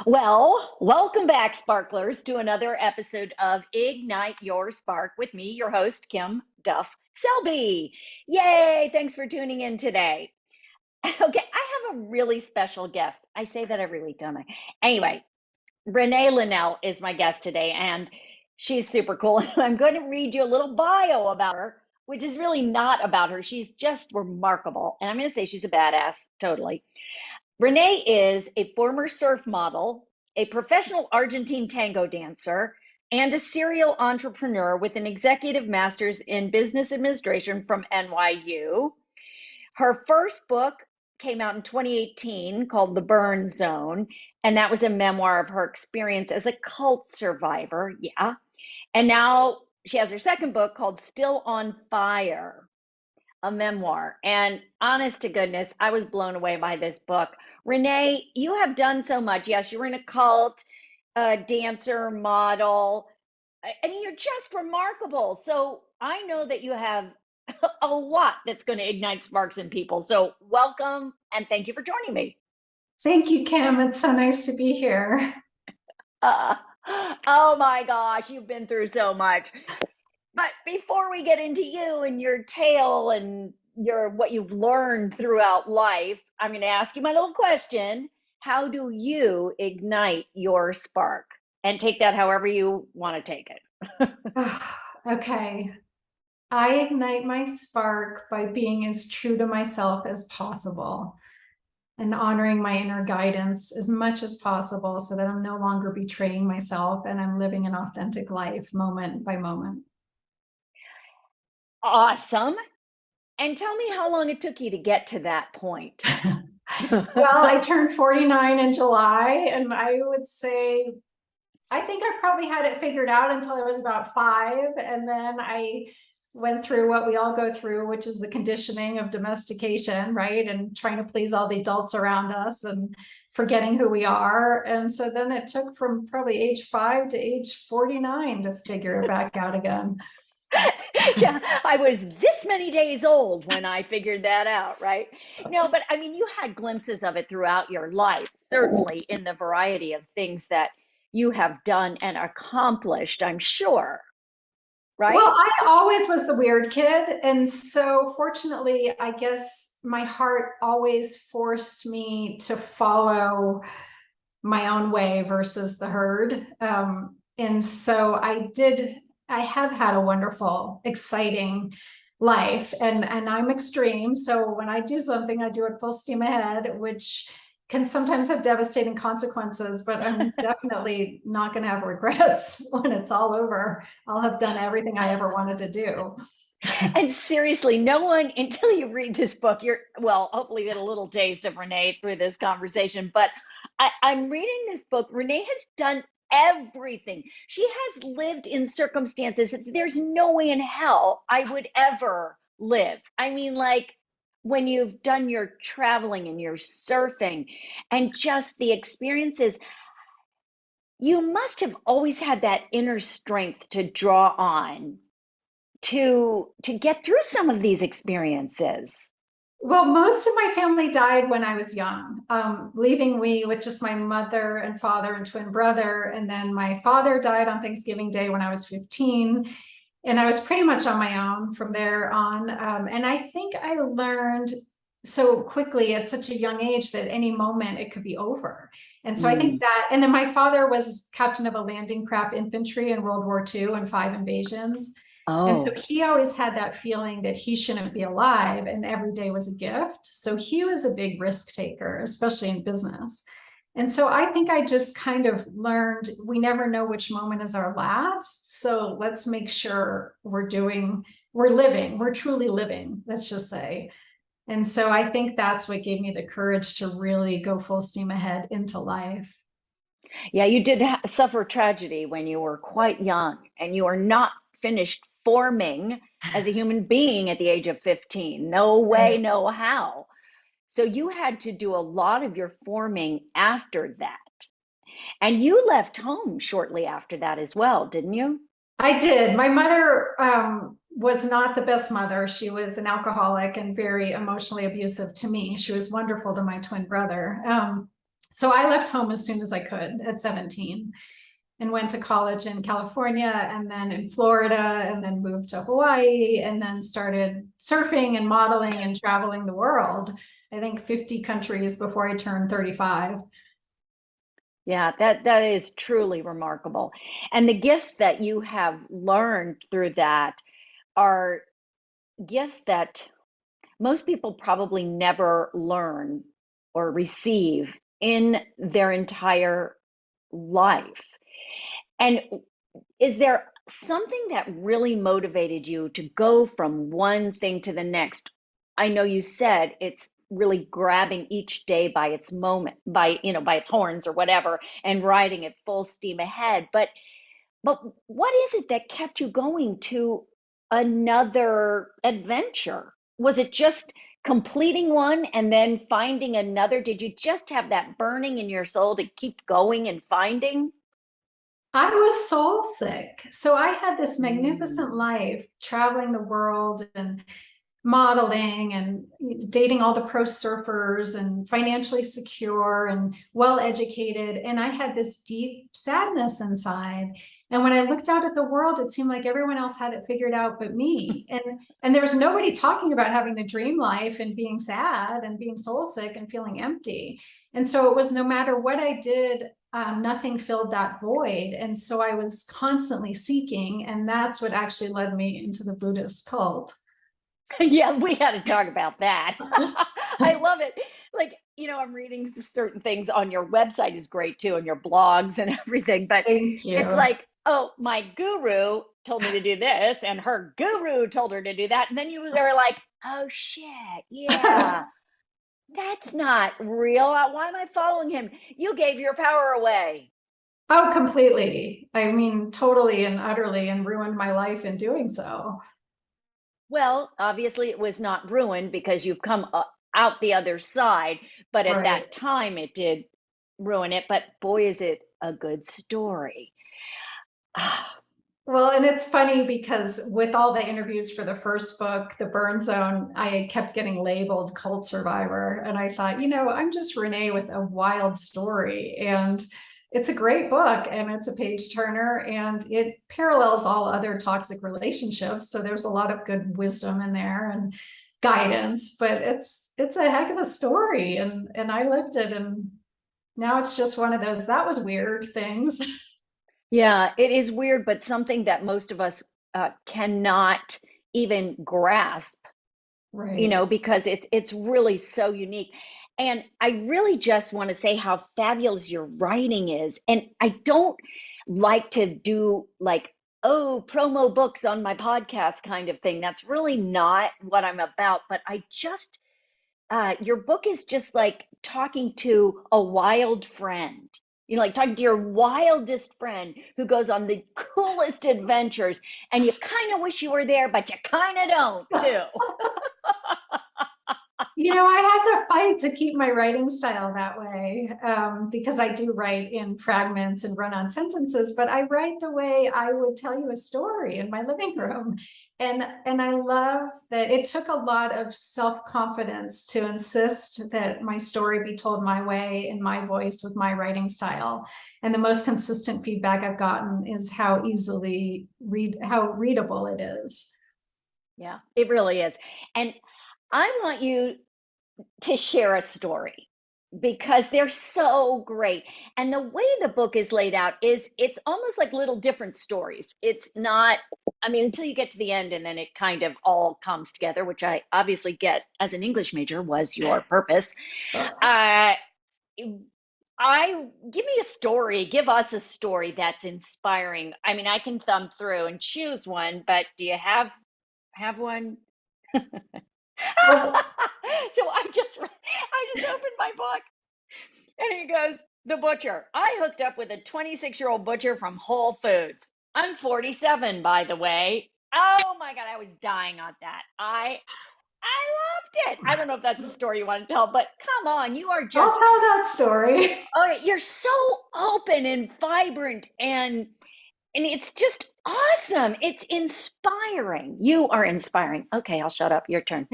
Well, welcome back, sparklers, to another episode of Ignite Your Spark with me, your host, Kim Duff Selby. Yay! Thanks for tuning in today. Okay, I have a really special guest. I say that every week, don't I? Anyway, Renee Linnell is my guest today, and she's super cool. I'm going to read you a little bio about her, which is really not about her. She's just remarkable. And I'm going to say she's a badass, totally. Renee is a former surf model, a professional Argentine tango dancer, and a serial entrepreneur with an executive master's in business administration from NYU. Her first book came out in 2018 called The Burn Zone, and that was a memoir of her experience as a cult survivor. Yeah. And now she has her second book called Still on Fire, a memoir. And honest to goodness, I was blown away by this book. Renee, you have done so much. Yes, you're in a cult, dancer, model. I mean, you're just remarkable. So I know that you have a lot that's going to ignite sparks in people. So welcome and thank you for joining me. Thank you, Kim. It's so nice to be here. Uh, oh my gosh, you've been through so much. But before we get into you and your tale and your what you've learned throughout life, I'm going to ask you my little question. How do you ignite your spark? And take that however you want to take it. Okay. I ignite my spark by being as true to myself as possible and honoring my inner guidance as much as possible so that I'm no longer betraying myself and I'm living an authentic life moment by moment. Awesome. And tell me how long it took you to get to that point. Well, I turned 49 in July, and I would say I think I probably had it figured out until I was about 5. And then I went through what we all go through, which is the conditioning of domestication, right? And trying to please all the adults around us and forgetting who we are. And so then it took from probably age 5 to age 49 to figure it back out again. Yeah, I was this many days old when I figured that out, right? No, but I mean, you had glimpses of it throughout your life, certainly in the variety of things that you have done and accomplished, I'm sure, Well, right? I always was the weird kid. And so fortunately, I guess my heart always forced me to follow my own way versus the herd. And so I have had a wonderful, exciting life, and I'm extreme. So when I do something, I do it full steam ahead, which can sometimes have devastating consequences, but I'm definitely not going to have regrets when it's all over. I'll have done everything I ever wanted to do. And seriously, no one, until you read this book, well, hopefully you get a little taste of Renee through this conversation, but I'm reading this book. Renee has done everything. She has lived in circumstances that there's no way in hell I would ever live. I mean, like when you've done your traveling and your surfing and just the experiences, you must have always had that inner strength to draw on to get through some of these experiences. Well, most of my family died when I was young, leaving me with just my mother and father and twin brother. And then my father died on Thanksgiving Day when I was 15. And I was pretty much on my own from there on. And I think I learned so quickly at such a young age that any moment it could be over. And so I think Mm. that, and then my father was captain of a landing craft infantry in World War II and 5 invasions. And so Oh, he always had that feeling that he shouldn't be alive and every day was a gift. So he was a big risk taker, especially in business. And so I think I just kind of learned we never know which moment is our last. So let's make sure we're living, we're truly living, let's just say. And so I think that's what gave me the courage to really go full steam ahead into life. yeah, you did suffer tragedy when you were quite young, and you are not finished forming as a human being at the age of 15. No way, Right. no how. So you had to do a lot of your forming after that. And you left home shortly after that as well, didn't you? I did. My mother was not the best mother. She was an alcoholic and very emotionally abusive to me. She was wonderful to my twin brother. So I left home as soon as I could at 17 and went to college in California and then in Florida and then moved to Hawaii and then started surfing and modeling and traveling the world. I think 50 countries before I turned 35. Yeah, that is truly remarkable. And the gifts that you have learned through that are gifts that most people probably never learn or receive in their entire life. And is there something that really motivated you to go from one thing to the next? I know you said it's really grabbing each day by its moment, by, by its horns or whatever, and riding it full steam ahead. But what is it that kept you going to another adventure? Was it just completing one and then finding another? Did you just have that burning in your soul to keep going and finding? I was soul sick. So I had this magnificent Mm. life traveling the world and modeling and dating all the pro surfers and financially secure and well educated. And I had this deep sadness inside. And when I looked out at the world, it seemed like everyone else had it figured out but me. And there was nobody talking about having the dream life and being sad and being soul sick and feeling empty. And so it was no matter what I did, nothing filled that void. And so I was constantly seeking. And that's what actually led me into the Buddhist cult. Yeah, we got to talk about that. I love it. Like, I'm reading certain things on your website is great too, and your blogs and everything, but Thank it's you. like, oh, my guru told me to do this, and her guru told her to do that. And then you were like, oh shit, yeah, that's not real. Why am I following him? You gave your power away. Oh, completely. I mean, totally and utterly, and ruined my life in doing so. Well, obviously, it was not ruined because you've come out the other side, but at Right. that time it did ruin it. But boy, is it a good story. Well, and it's funny because with all the interviews for the first book, The Burn Zone, I kept getting labeled cult survivor. And I thought, I'm just Renee with a wild story. And it's a great book and it's a page turner and it parallels all other toxic relationships. So there's a lot of good wisdom in there and guidance, but it's a heck of a story. And I lived it. And now it's just one of those, that was weird things. Yeah, it is weird, but something that most of us cannot even grasp, Right. because it's really so unique. And I really just want to say how fabulous your writing is. And I don't like to do like, oh, promo books on my podcast kind of thing. That's really not what I'm about. But I just, your book is just like talking to a wild friend. Like talking to your wildest friend who goes on the coolest adventures, and you kind of wish you were there, but you kind of don't, too. I had to fight to keep my writing style that way because I do write in fragments and run on sentences, but I write the way I would tell you a story in my living room. And I love that it took a lot of self-confidence to insist that my story be told my way in my voice with my writing style. And the most consistent feedback I've gotten is how how readable it is. Yeah, it really is. And I want you to share a story because they're so great. And the way the book is laid out is it's almost like little different stories. It's not, I mean, until you get to the end and then it kind of all comes together, which I obviously get as an English major was your purpose. Uh, I give me a story, give us a story that's inspiring. I mean, I can thumb through and choose one, but do you have one? Well, So I just opened my book and he goes, the butcher. I hooked up with a 26-year-old butcher from Whole Foods. I'm 47, by the way. Oh my God, I was dying on that. I loved it. I don't know if that's a story you want to tell, but come on, you are I'll just, tell that story. oh, you're so open and vibrant and it's just awesome. It's inspiring. You are inspiring. Okay, I'll shut up. Your turn.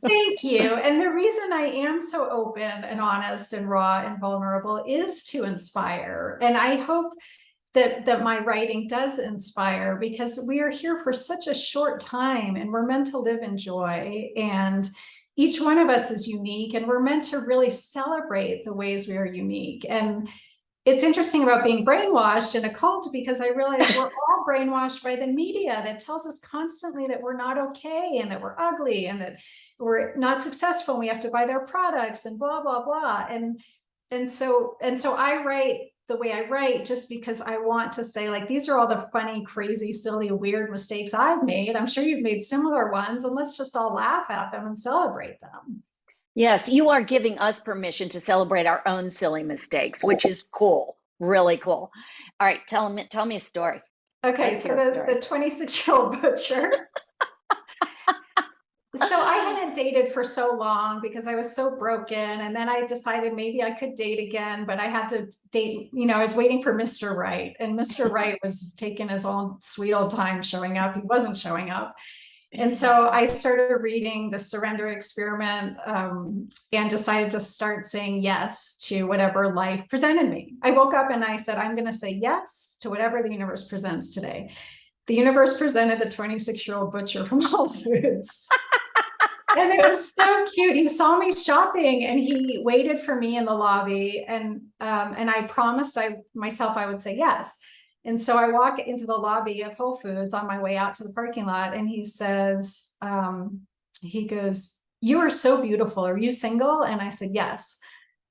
Thank you. And the reason I am so open and honest and raw and vulnerable is to inspire. And I hope that my writing does inspire, because we are here for such a short time and we're meant to live in joy, and each one of us is unique, and we're meant to really celebrate the ways we are unique. And it's interesting about being brainwashed in a cult, because I realize we're all brainwashed by the media that tells us constantly that we're not okay and that we're ugly and that we're not successful and we have to buy their products and blah blah blah. And so I write the way I write just because I want to say, like, these are all the funny, crazy, silly, weird mistakes I've made. I'm sure you've made similar ones, and let's just all laugh at them and celebrate them. Yes, you are giving us permission to celebrate our own silly mistakes, which is cool, really cool. All right, tell me a story. Okay, Let's so hear a the story. 26-year-old butcher. So I hadn't dated for so long because I was so broken. And then I decided maybe I could date again, but I had to date, I was waiting for Mr. Right. And Mr. Right was taking his own sweet old time showing up. He wasn't showing up. And so I started reading The Surrender Experiment, and decided to start saying yes to whatever life presented me. I woke up and I said, I'm going to say yes to whatever the universe presents today. The universe presented the 26-year-old butcher from Whole Foods. And it was so cute. He saw me shopping and he waited for me in the lobby. And I promised myself I would say yes. And so I walk into the lobby of Whole Foods on my way out to the parking lot, and he says, he goes, "You are so beautiful. Are you single?" And I said, "Yes."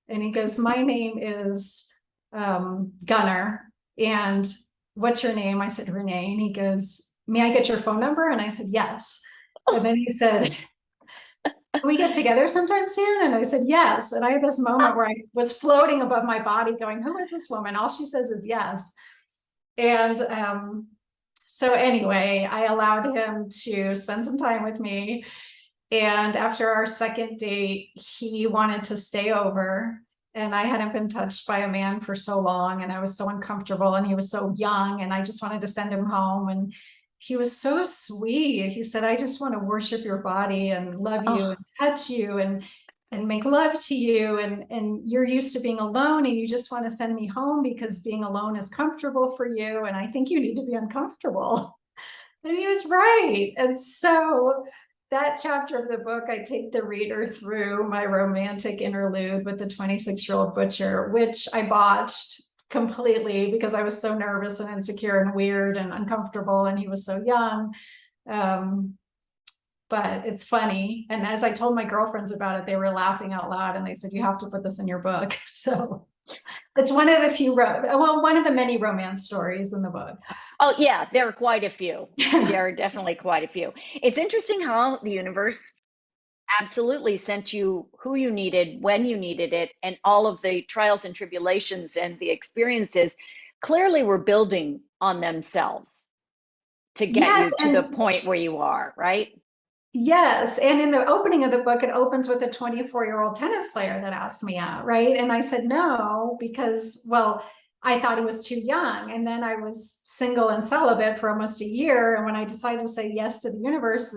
And he goes, "My name is Gunnar. And what's your name?" I said, "Renee." And he goes, "May I get your phone number?" And I said, "Yes." And then he said, "Can we get together sometime soon?" And I said, "Yes." And I had this moment where I was floating above my body going, who is this woman? All she says is yes. And so anyway, I allowed him to spend some time with me. And after our second date, he wanted to stay over. And I hadn't been touched by a man for so long, and I was so uncomfortable, and he was so young, and I just wanted to send him home. And he was so sweet. He said, "I just want to worship your body and love you Oh, and touch you and make love to you. And you're used to being alone, and you just want to send me home because being alone is comfortable for you. And I think you need to be uncomfortable." And he was right. And so that chapter of the book, I take the reader through my romantic interlude with the 26-year-old butcher, which I botched completely because I was so nervous and insecure and weird and uncomfortable, and he was so young. Um, but it's funny. And as I told my girlfriends about it, they were laughing out loud, and they said, "You have to put this in your book." So it's one of the one of the many romance stories in the book. oh yeah, there are quite a few. There are definitely quite a few. It's interesting how the universe absolutely sent you who you needed when you needed it, and all of the trials and tribulations and the experiences clearly were building on themselves to get Yes, you to the and point where you are, right? yes, and in the opening of the book, it opens with a 24-year-old tennis player that asked me out, right? And I said no because, well, I thought he was too young. And then I was single and celibate for almost a year. And when I decided to say yes to the universe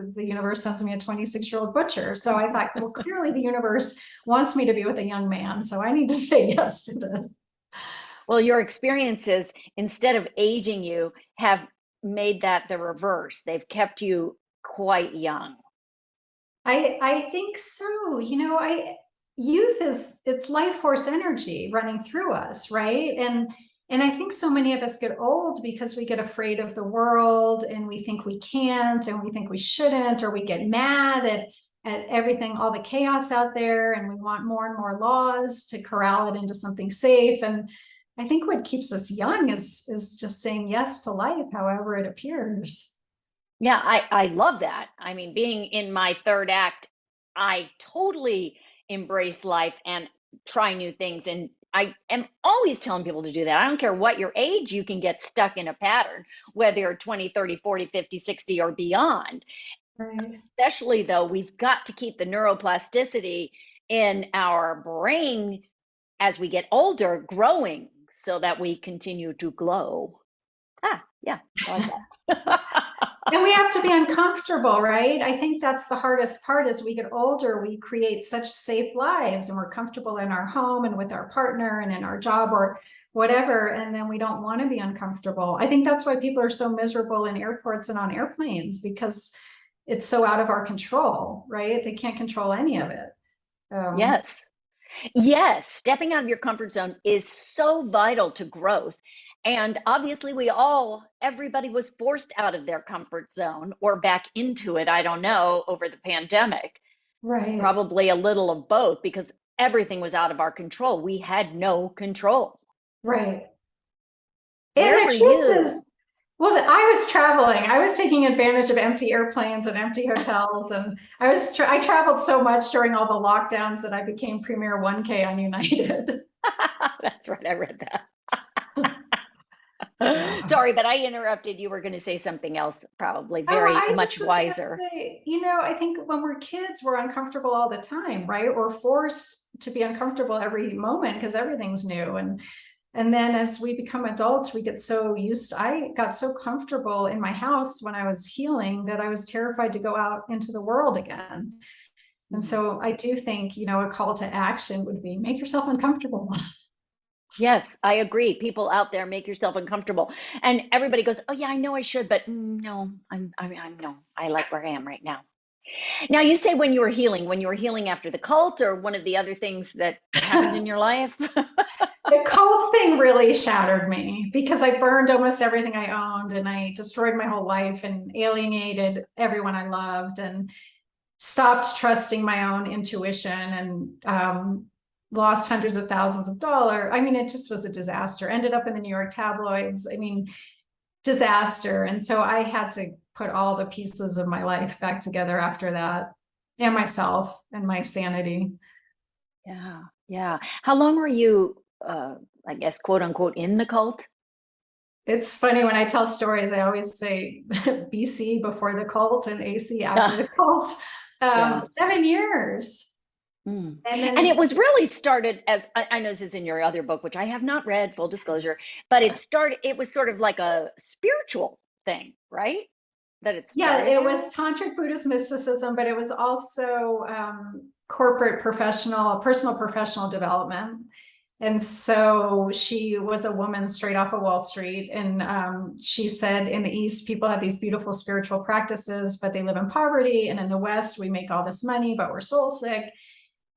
sends me a 26-year-old butcher. So I thought, well, clearly the universe wants me to be with a young man. So I need to say yes to this. Well, your experiences, instead of aging you, have made that the reverse. They've kept you quite young. I think so. Youth is, it's life force energy running through us, right? And I think so many of us get old because we get afraid of the world, and we think we can't, and we think we shouldn't, or we get mad at everything, all the chaos out there, and we want more and more laws to corral it into something safe. And I think what keeps us young is just saying yes to life, however it appears. Yeah, I love that. I mean, being in my third act, I totally embrace life and try new things. And I am always telling people to do that. I don't care what your age, you can get stuck in a pattern, whether you're 20, 30, 40, 50, 60, or beyond. Right. Especially though, we've got to keep the neuroplasticity in our brain as we get older growing so that we continue to glow. Ah, yeah, I like that. And we have to be uncomfortable, right? I think that's the hardest part. As we get older, we create such safe lives and we're comfortable in our home and with our partner and in our job or whatever. And then we don't want to be uncomfortable. I think that's why people are so miserable in airports and on airplanes, because it's so out of our control, right? They can't control any of it. Um, Yes. Yes, stepping out of your comfort zone is so vital to growth. And obviously, everybody was forced out of their comfort zone or back into it, I don't know, over the pandemic. right, Probably a little of both because everything was out of our control. We had no control. right. And Where were the truth you? is, well, I was traveling. I was taking advantage of empty airplanes and empty hotels, and I traveled so much during all the lockdowns that I became Premier 1K on United. That's right, I read that. Yeah. Sorry, but I interrupted. You were going to say something else, probably Oh, very I much just was gonna wiser. say, I think when we're kids, we're uncomfortable all the time, right? We're forced to be uncomfortable every moment because everything's new. And then as we become adults, we get so used. I got so comfortable in my house when I was healing that I was terrified to go out into the world again. And Mhm. so I do think, a call to action would be make yourself uncomfortable. Yes, I agree. People out there, make yourself uncomfortable. And everybody goes, "Oh yeah, I know I should, but no, I'm no. I like where I am right now." Now, you say when you were healing after the cult or one of the other things that happened in your life? The cult thing really shattered me because I burned almost everything I owned and I destroyed my whole life and alienated everyone I loved and stopped trusting my own intuition and lost hundreds of thousands of dollars. I mean, it just was a disaster. Ended up in the New York tabloids. I mean, disaster. And so I had to put all the pieces of my life back together after that, and myself and my sanity. Yeah, yeah. How long were you, I guess, quote unquote, in the cult? It's funny when I tell stories, I always say BC before the cult and AC after the Ah, cult. yeah. 7 years. Mm. And And it then, was really started as I know this is in your other book, which I have not read, full disclosure, but it was sort of like a spiritual thing, right? That it yeah, started it was as? tantric Buddhist mysticism, but it was also corporate personal professional development. And so she was a woman straight off of Wall Street. And she said in the East, people have these beautiful spiritual practices, but they live in poverty. And in the West, we make all this money, but we're soul sick.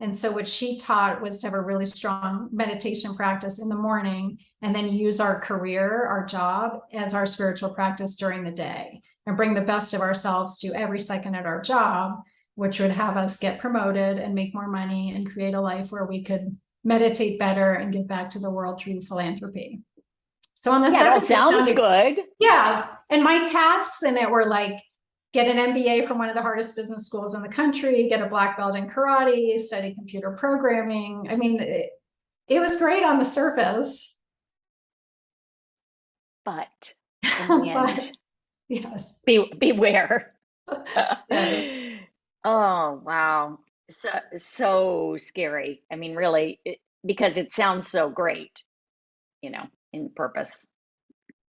And so what she taught was to have a really strong meditation practice in the morning and then use our career, our job as our spiritual practice during the day and bring the best of ourselves to every second at our job, which would have us get promoted and make more money and create a life where we could meditate better and give back to the world through philanthropy. So on the Yeah, it all surface, it sounds sounded, good. yeah. And my tasks in it were like get an MBA from one of the hardest business schools in the country, get a black belt in karate, study computer programming. I mean, it was great on the surface, But in the but end, yes, beware. yes, Oh, wow. So scary. I mean, really, because it sounds so great, in purpose,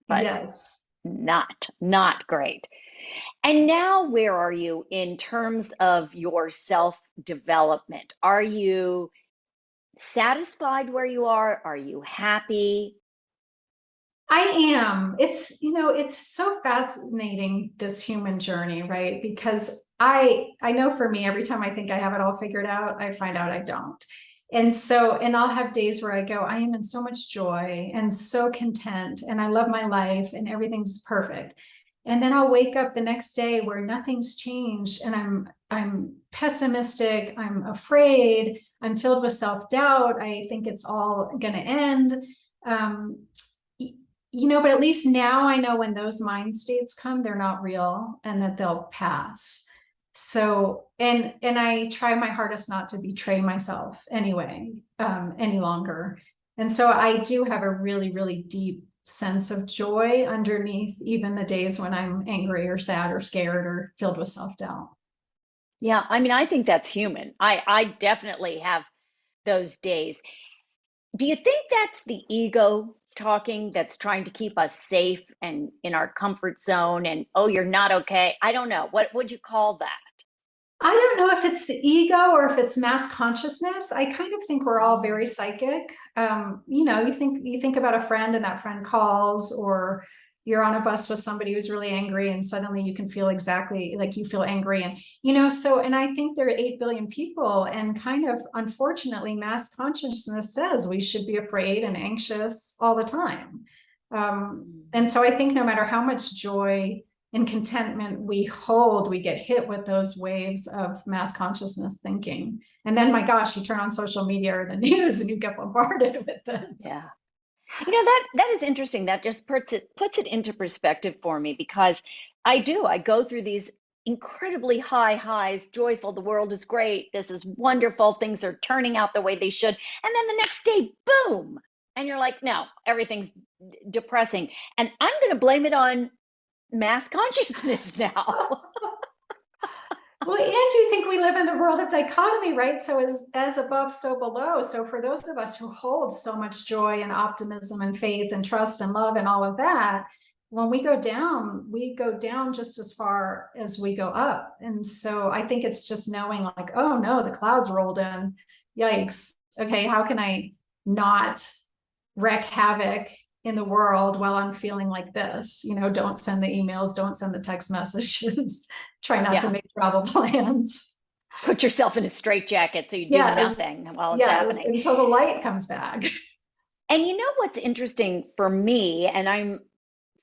but yes. not great. And now, where are you in terms of your self-development? Are you satisfied where you are? Are you happy? I am. It's so fascinating, this human journey, right? Because I know for me, every time I think I have it all figured out, I find out I don't. And I'll have days where I go, I am in so much joy and so content, and I love my life and everything's perfect. And then I'll wake up the next day where nothing's changed and I'm pessimistic, I'm afraid, I'm filled with self-doubt. I think it's all gonna end. Um, but at least now I know when those mind states come, they're not real and that they'll pass. So, and I try my hardest not to betray myself anyway, any longer. And so I do have a really, really deep sense of joy underneath even the days when I'm angry or sad or scared or filled with self-doubt. Yeah, I mean, I think that's human. I definitely have those days. Do you think that's the ego talking that's trying to keep us safe and in our comfort zone and, oh, you're not okay? I don't know. What would you call that? I don't know if it's the ego or if it's mass consciousness. I kind of think we're all very psychic. You think about a friend and that friend calls, or you're on a bus with somebody who's really angry and suddenly you can feel exactly like you feel angry. And I think there are 8 billion people, and kind of unfortunately, mass consciousness says we should be afraid and anxious all the time. And so I think no matter how much joy and contentment we hold, we get hit with those waves of mass consciousness thinking. And then, my gosh, you turn on social media or the news and you get bombarded with it. Yeah. That is interesting. That just puts it into perspective for me, because I go through these incredibly high highs, joyful, the world is great, this is wonderful, things are turning out the way they should. And then the next day, boom. And you're like, no, everything's depressing. And I'm going to blame it on mass consciousness now. Well, and you think we live in the world of dichotomy, right? So as above, so below. So for those of us who hold so much joy and optimism and faith and trust and love and all of that, when we go down just as far as we go up. And so I think it's just knowing, like, oh no, the clouds rolled in. Yikes. Okay, how can I not wreak havoc in the world while I'm feeling like this? Don't send the emails, don't send the text messages, try not to Yeah. make travel plans. Put yourself in a straitjacket so you do Yes, nothing while it's yes, happening. until the light comes back. And you know what's interesting for me, and I'm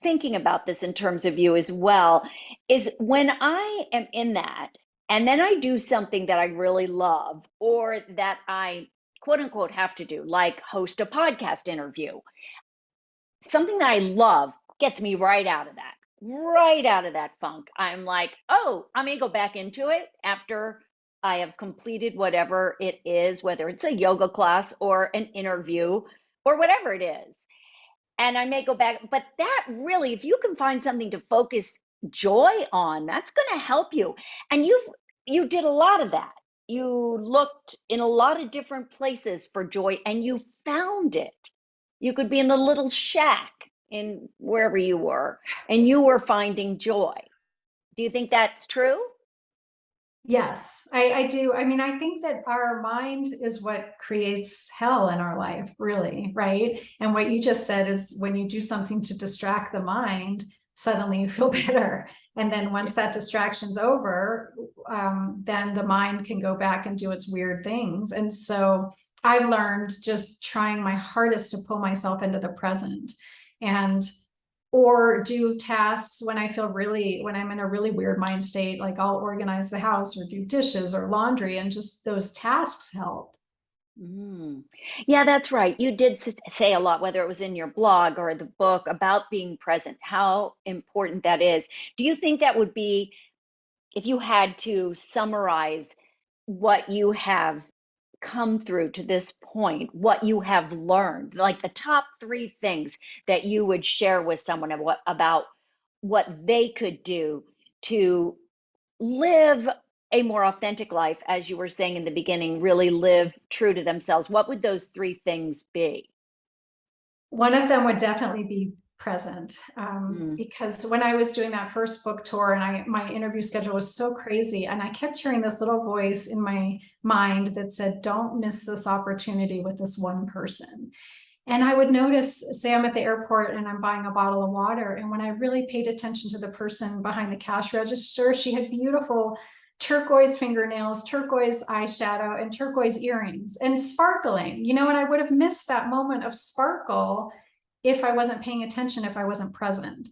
thinking about this in terms of you as well, is when I am in that, and then I do something that I really love or that I quote unquote have to do, like host a podcast interview, something that I love gets me right out of that funk. I'm like, oh, I'm going to go back into it after I have completed whatever it is, whether it's a yoga class or an interview or whatever it is. And I may go back, but that really, if you can find something to focus joy on, that's going to help you. And you did a lot of that. You looked in a lot of different places for joy and you found it. You could be in a little shack in wherever you were and you were finding joy. Do you think that's true? Yes, I do. I mean, I think that our mind is what creates hell in our life, really, right? And what you just said is, when you do something to distract the mind, suddenly you feel better. And then once that distraction's over, then the mind can go back and do its weird things. And so I've learned just trying my hardest to pull myself into the present, and or do tasks when when I'm in a really weird mind state, like I'll organize the house or do dishes or laundry, and just those tasks help. Mm. Yeah, that's right. You did say a lot, whether it was in your blog or the book, about being present, how important that is. Do you think that would be, if you had to summarize what you have come through to this point, what you have learned, like the top three things that you would share with someone about what they could do to live a more authentic life, as you were saying in the beginning, really live true to themselves, what would those three things be? One of them would definitely be present, Mm. because when I was doing that first book tour, and my interview schedule was so crazy, and I kept hearing this little voice in my mind that said, don't miss this opportunity with this one person. And I would notice, say I'm at the airport and I'm buying a bottle of water, and when I really paid attention to the person behind the cash register, she had beautiful turquoise fingernails, turquoise eyeshadow, and turquoise earrings, and sparkling, and I would have missed that moment of sparkle if I wasn't paying attention, if I wasn't present.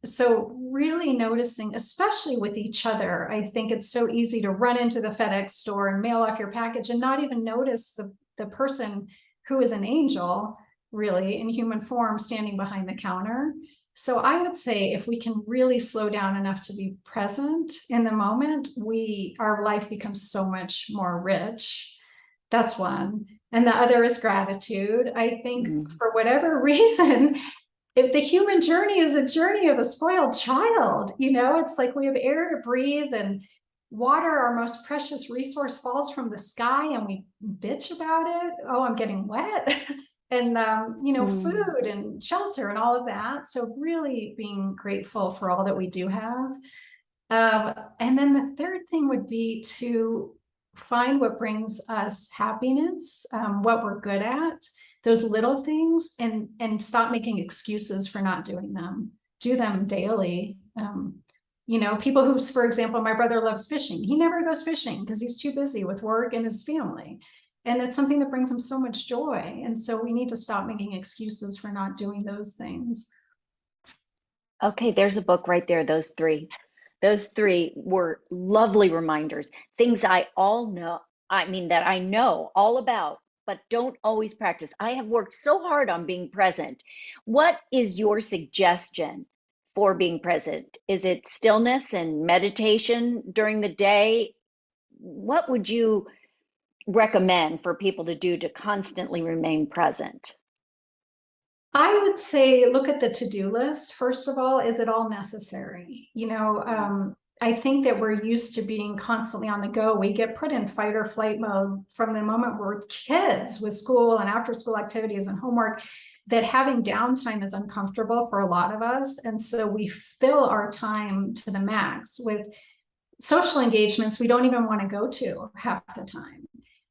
So really noticing, especially with each other, I think it's so easy to run into the FedEx store and mail off your package and not even notice the person who is an angel, really, in human form, standing behind the counter. So I would say, if we can really slow down enough to be present in the moment, our life becomes so much more rich. That's one. And the other is gratitude. I think Mm. for whatever reason, if the human journey is a journey of a spoiled child, it's like we have air to breathe, and water, our most precious resource, falls from the sky and we bitch about it. Oh, I'm getting wet. and Mm. food and shelter and all of that. So really being grateful for all that we do have. And then the third thing would be to find what brings us happiness, what we're good at, those little things, and stop making excuses for not doing them. Do them daily. People who, for example, my brother loves fishing. He never goes fishing because he's too busy with work and his family. And it's something that brings him so much joy. And so we need to stop making excuses for not doing those things. Okay, there's a book right there, those three. Those three were lovely reminders, things I all know, I mean, that I know all about, but don't always practice. I have worked so hard on being present. What is your suggestion for being present? Is it stillness and meditation during the day? What would you recommend for people to do to constantly remain present? I would say look at the to-do list. First of all, is it all necessary? I think that we're used to being constantly on the go. We get put in fight or flight mode from the moment we're kids with school and after school activities and homework, that having downtime is uncomfortable for a lot of us. And so we fill our time to the max with social engagements we don't even want to go to half the time.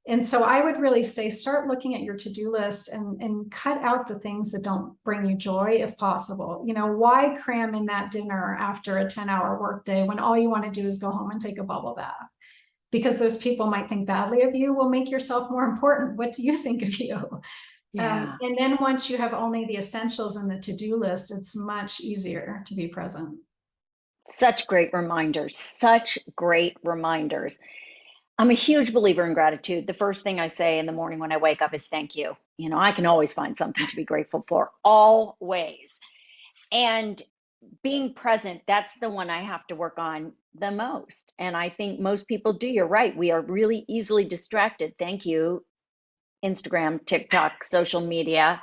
And so I would really say start looking at your to-do list and cut out the things that don't bring you joy if possible. Why cram in that dinner after a 10-hour workday when all you want to do is go home and take a bubble bath? Because those people might think badly of you. Well, make yourself more important. What do you think of you? Yeah. And then once you have only the essentials in the to-do list, it's much easier to be present. Such great reminders, such great reminders. I'm a huge believer in gratitude. The first thing I say in the morning when I wake up is thank you. I can always find something to be grateful for, always. And being present, that's the one I have to work on the most. And I think most people do. You're right. We are really easily distracted. Thank you, Instagram, TikTok, social media.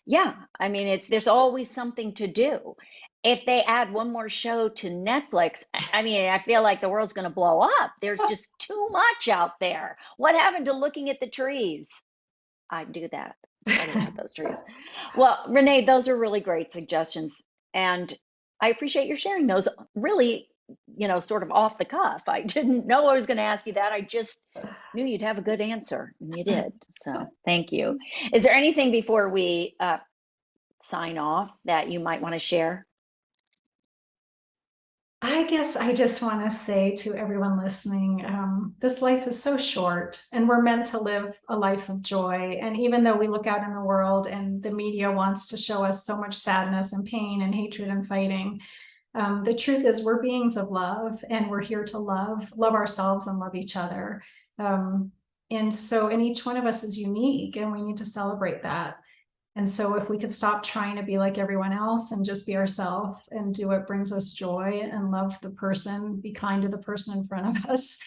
Yeah, I mean, there's always something to do. If they add one more show to Netflix, I mean, I feel like the world's going to blow up. There's just too much out there. What happened to looking at the trees? I do that. Try to look at those trees. Well, Renee, those are really great suggestions. And I appreciate your sharing those really, sort of off the cuff. I didn't know I was going to ask you that. I just knew you'd have a good answer, and you did. So thank you. Is there anything before we sign off that you might want to share? I guess I just want to say to everyone listening, this life is so short and we're meant to live a life of joy. And even though we look out in the world and the media wants to show us so much sadness and pain and hatred and fighting, the truth is we're beings of love and we're here to love ourselves and love each other. And each one of us is unique and we need to celebrate that. And so if we could stop trying to be like everyone else and just be ourselves and do what brings us joy and love the person, be kind to the person in front of us,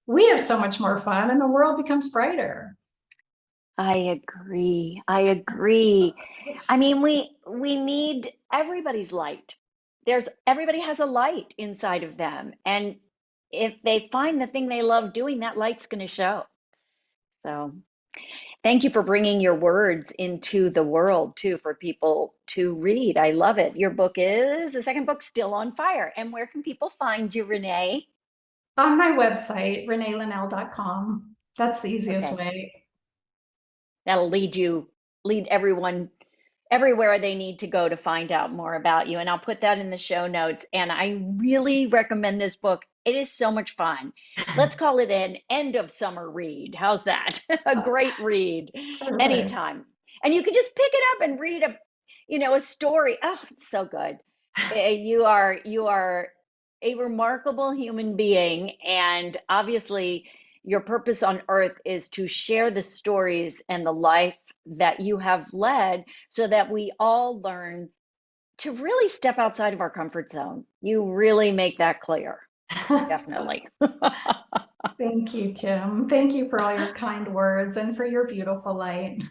we have so much more fun and the world becomes brighter. I agree. I agree. I mean, we need everybody's light. Everybody has a light inside of them, and if they find the thing they love doing, that light's going to show. So, thank you for bringing your words into the world too for people to read. I love it. Your book is the second book, Still on Fire. And where can people find you, Renee? On my website, reneelinnell.com. That's the easiest Okay, way. that'll lead everyone everywhere they need to go to find out more about you. And I'll put that in the show notes. And I really recommend this book. It is so much fun. Let's call it an end of summer read. How's that? A great read Perfect. anytime. And you can just pick it up and read a story. Oh, it's so good. You are a remarkable human being, and obviously your purpose on earth is to share the stories and the life that you have led so that we all learn to really step outside of our comfort zone. You really make that clear. Definitely. Thank you, Kim. Thank you for all your kind words and for your beautiful light.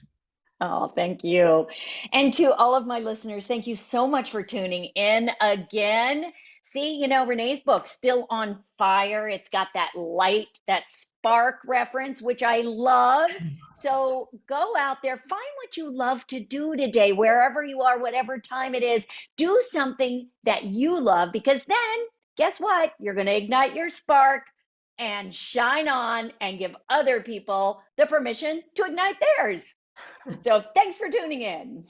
Oh, thank you. And to all of my listeners, thank you so much for tuning in again. See, Renee's book, Still on Fire. It's got that light, that spark reference, which I love. So go out there, find what you love to do today, wherever you are, whatever time it is. Do something that you love, because then guess what? You're going to ignite your spark and shine on and give other people the permission to ignite theirs. So thanks for tuning in.